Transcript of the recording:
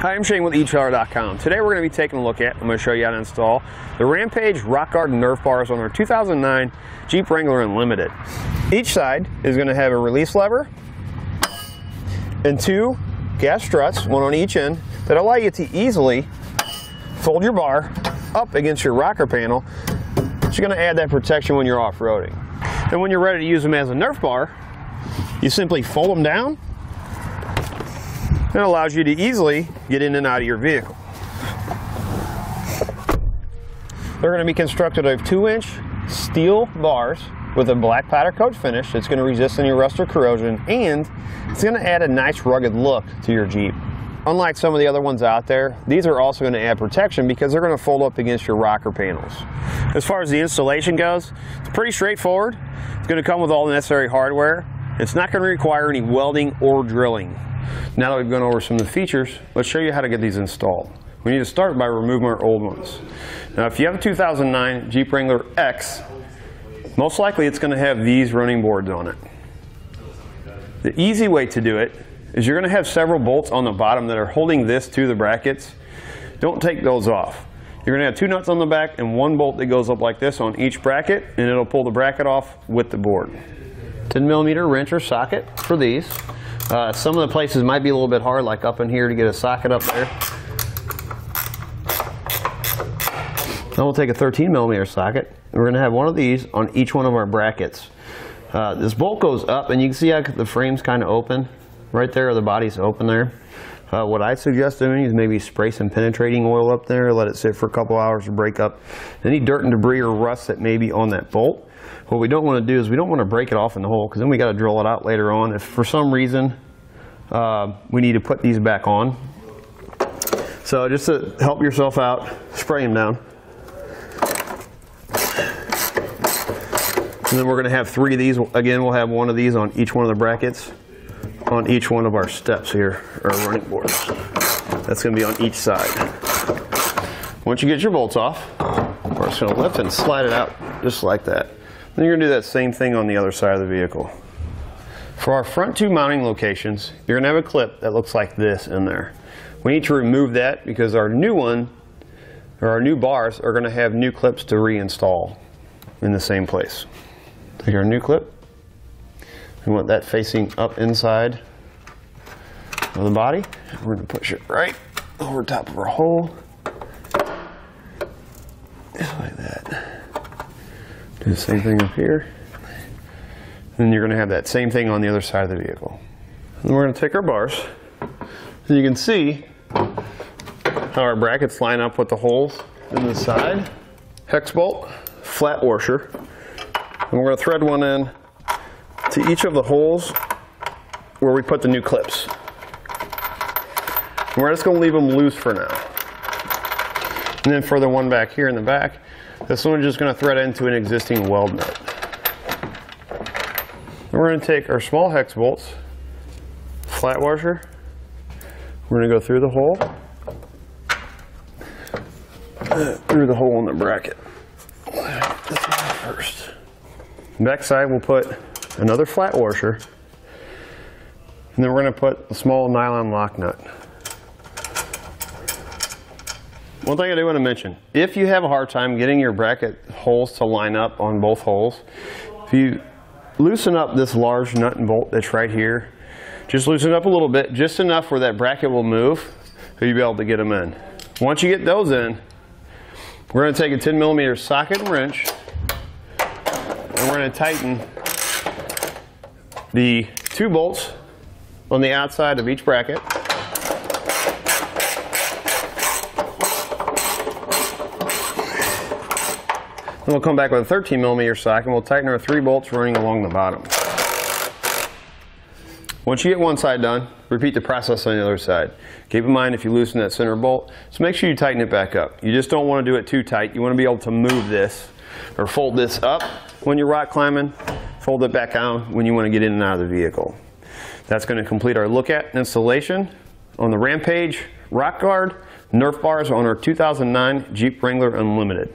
Hi, I'm Shane with etrailer.com. Today we're going to be taking a look at, I'm going to show you how to install the Rampage RockGuard Nerf Bars on our 2009 Jeep Wrangler Unlimited. Each side is going to have a release lever and two gas struts, one on each end, that allow you to easily fold your bar up against your rocker panel. It's going to add that protection when you're off-roading. And when you're ready to use them as a Nerf bar, you simply fold them down. It allows you to easily get in and out of your vehicle. They're going to be constructed of 2-inch steel bars with a black powder coat finish. It's going to resist any rust or corrosion, and it's going to add a nice rugged look to your Jeep. Unlike some of the other ones out there, these are also going to add protection because they're going to fold up against your rocker panels. As far as the installation goes, it's pretty straightforward. It's going to come with all the necessary hardware. It's not going to require any welding or drilling. Now that we've gone over some of the features, let's show you how to get these installed. We need to start by removing our old ones. Now, if you have a 2009 Jeep Wrangler X, most likely it's going to have these running boards on it. The easy way to do it is you're going to have several bolts on the bottom that are holding this to the brackets. Don't take those off. You're going to have 2 nuts on the back and 1 bolt that goes up like this on each bracket, and it'll pull the bracket off with the board. 10mm wrench or socket for these. Some of the places might be a little bit hard, like up in here to get a socket up there. Then we'll take a 13mm socket, and we're going to have one of these on each one of our brackets. This bolt goes up, and you can see how the frame's kind of open. Right there, the body's open there. What I suggest doing is maybe spray some penetrating oil up there, let it sit for a couple hours to break up any dirt and debris or rust that may be on that bolt. What we don't want to do is we don't want to break it off in the hole, because then we got to drill it out later on. If for some reason we need to put these back on. So just to help yourself out, spray them down. And then we're going to have 3 of these. Again, we'll have 1 of these on each one of the brackets, on each one of our steps here, our running boards. That's going to be on each side. Once you get your bolts off, we're just going to lift and slide it out just like that. Then you're going to do that same thing on the other side of the vehicle. For our front 2 mounting locations, you're going to have a clip that looks like this in there. We need to remove that because our new one, or our new bars, are going to have new clips to reinstall in the same place. Take our new clip. We want that facing up inside of the body. We're going to push it right over top of our hole. Just like that. Do the same thing up here. And then you're going to have that same thing on the other side of the vehicle. And we're going to take our bars. And you can see how our brackets line up with the holes in the side. Hex bolt, flat washer. And we're going to thread one in to each of the holes where we put the new clips. And we're just going to leave them loose for now. And then for the one back here in the back, this one is just going to thread into an existing weld nut. And we're going to take our small hex bolts, flat washer. We're going to go through the hole, through the hole in the bracket. This one first. Back side, we'll put another flat washer, and then we're going to put a small nylon lock nut. One thing I do want to mention, if you have a hard time getting your bracket holes to line up on both holes, if you loosen up this large nut and bolt that's right here, just loosen it up a little bit, just enough where that bracket will move, so you'll be able to get them in. Once you get those in, we're going to take a 10mm socket and wrench, and we're going to tighten the 2 bolts on the outside of each bracket. Then we'll come back with a 13mm socket, and we'll tighten our 3 bolts running along the bottom. Once you get one side done, repeat the process on the other side. Keep in mind, if you loosen that center bolt, so make sure you tighten it back up. You just don't want to do it too tight. You want to be able to move this or fold this up when you're rock climbing, fold it back down when you want to get in and out of the vehicle. That's going to complete our look at installation on the Rampage RockGuard Nerf Bars on our 2009 Jeep Wrangler Unlimited.